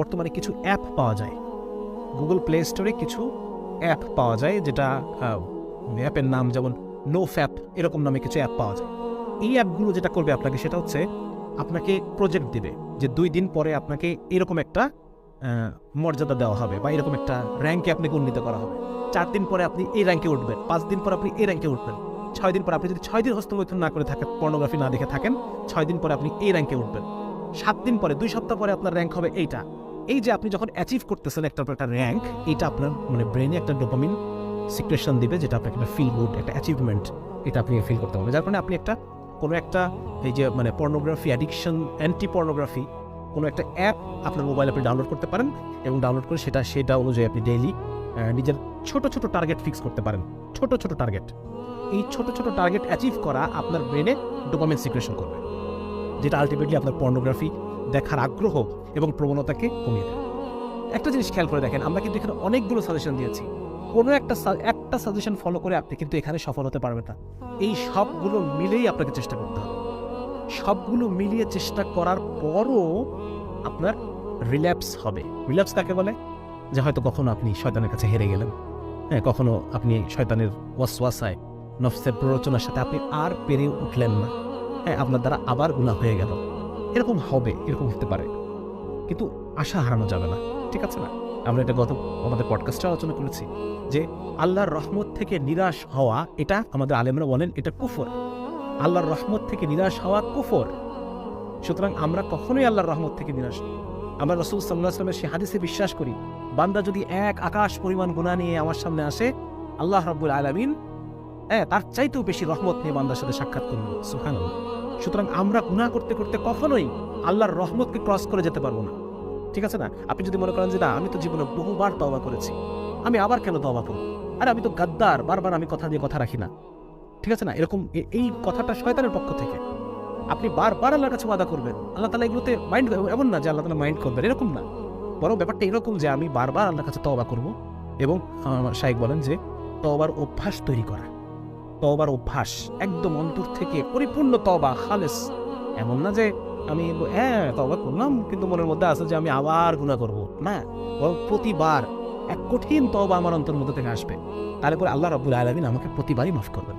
বর্তমানে কিছু অ্যাপ পাওয়া যায়, গুগল প্লে স্টোরে কিছু অ্যাপ পাওয়া যায়, যেটা অ্যাপের নাম যেমন নো ফ্যাপ এরকম নামে কিছু অ্যাপ পাওয়া যায়। এই অ্যাপগুলো যেটা করবে আপনাকে, সেটা হচ্ছে আপনাকে প্রজেক্ট দেবে যে 2 দিন পরে আপনাকে এরকম একটা মর্যাদা দেওয়া হবে বা এরকম একটা র্যাঙ্কে আপনাকে উন্নীত করা হবে। 4 দিন পরে আপনি এই র্যাঙ্কে উঠবেন, 5 দিন পরে আপনি এই র্যাঙ্কে উঠবেন, 6 দিন পরে আপনি যদি 6 দিন হস্তমৈথুন না করে থাকেন, পর্নোগ্রাফি না দেখে থাকেন, 6 দিন পরে আপনি এই র্যাঙ্কে উঠবেন। 7 দিন পরে, 2 সপ্তাহ পরে আপনার র্যাঙ্ক হবে এইটা। এই যে আপনি যখন অ্যাচিভ করতেছেন একটার পর একটা র্যাঙ্ক, এটা আপনার মানে ব্রেনে একটা ডোপামিন সিক্রেশন দিবে, যেটা আপনাকে একটা ফিল গুড, একটা অ্যাচিভমেন্ট, এটা আপনি ফিল করতে পারবেন। যার কারণে আপনি কোনো একটা এই যে মানে পর্নোগ্রাফি অ্যাডিকশন, অ্যান্টি পর্নোগ্রাফি কোনো একটা অ্যাপ আপনার মোবাইলে আপনি ডাউনলোড করতে পারেন, এবং ডাউনলোড করে সেটা অনুযায়ী আপনি ডেইলি নিজের ছোট ছোট টার্গেট ফিক্স করতে পারেন। ছোট ছোট টার্গেট, এই ছোট ছোট টার্গেট অ্যাচিভ করা আপনার ব্রেনে ডোপামিন সিক্রেশন করবে, যেটা আলটিমেটলি আপনার পর্নোগ্রাফি দেখার আগ্রহ এবং প্রবণতাকে কমিয়ে দেবে। একটা জিনিস খেয়াল করে দেখেন, আমরা কিন্তু এখানে অনেকগুলো সাজেশন দিয়েছি, কোনো একটা সাজেশন ফলো করে আপনি কিন্তু এখানে সফল হতে পারবেন না। এই সবগুলো মিলেই আপনাকে চেষ্টা করতে হবে। সবগুলো মিলিয়ে চেষ্টা করার পরও আপনার রিল্যাপস হবে। রিল্যাপস কাকে বলে? যে হয়তো কখনো আপনি শয়তানের কাছে হেরে গেলেন, হ্যাঁ, কখনো আপনি শয়তানের ওয়াসওয়াসায়, নফসের প্ররোচনার সাথে আপনি আর পেরে উঠলেন না, হ্যাঁ, আপনার দ্বারা আবার গুনাহ হয়ে গেল। এরকম হবে, এরকম হতে পারে, কিন্তু আশা হারানো যাবে না, ঠিক আছে না? আমরা এটা আমাদের পডকাস্টে আলোচনা করেছি যে আল্লাহর রহমত থেকে নিরাশ হওয়া, এটা আমাদের আলেমরা বলেন এটা কুফর। আল্লাহর রহমত থেকে নিরাশ হওয়া কুফর। সুতরাং আমরা কখনোই আল্লাহর রহমত থেকে নিরাশ। আমরা রাসূল সাল্লাল্লাহু আলাইহি ওয়াসাল্লামের সেই হাদিসে বিশ্বাস করি, বান্দা যদি এক আকাশ পরিমাণ গুনাহ নিয়ে আমার সামনে আসে, আল্লাহ রাব্বুল আলামিন তার চাইতেও বেশি রহমত নিয়ে বান্দার সাথে সাক্ষাৎ করবেন। সুবহানাল্লাহ। সুতরাং আমরা গুনাহ করতে করতে কখনোই আল্লাহর রহমতকে ক্রস করে যেতে পারবো না, ঠিক আছে না? আপনি যদি মনে করেন যে না, আমি তো জীবনে বহুবার তওবা করেছি, আমি আবার কেন তওবা করব? আরে আমি তো গাদ্দার, বারবার আমি কথা দিয়ে কথা রাখি না, ঠিক আছে না? এরকম এই কথাটা শয়তানের পক্ষ থেকে। আপনি বারবার আল্লাহর কাছে ওয়াদা করবেন, আল্লাহ তাআলা এগুলোতে মাইন্ড, এমন না যে আল্লাহ তাআলা মাইন্ড করবেন, এরকম না। বরং ব্যাপারটা এরকম যে আমি বারবার আল্লাহর কাছে তওবা করব, এবং আমার শাইখ বলেন যে তওবার অভ্যাস তৈরি করা। তওবার অভ্যাস একদম অন্তর থেকে পরিপূর্ণ তওবা, খালেস। এমন না যে আমি তওবা করলাম কিন্তু মনের মধ্যে আছে যে আমি আবার গুনাহ করব, না। বরং প্রতিবার এক কঠিন তওবা আমার অন্তরের মধ্যে থেকে আসবে, তাহলে করে আল্লাহ রাব্বুল আলামিন আমাকে প্রতিবারই মাফ করবেন।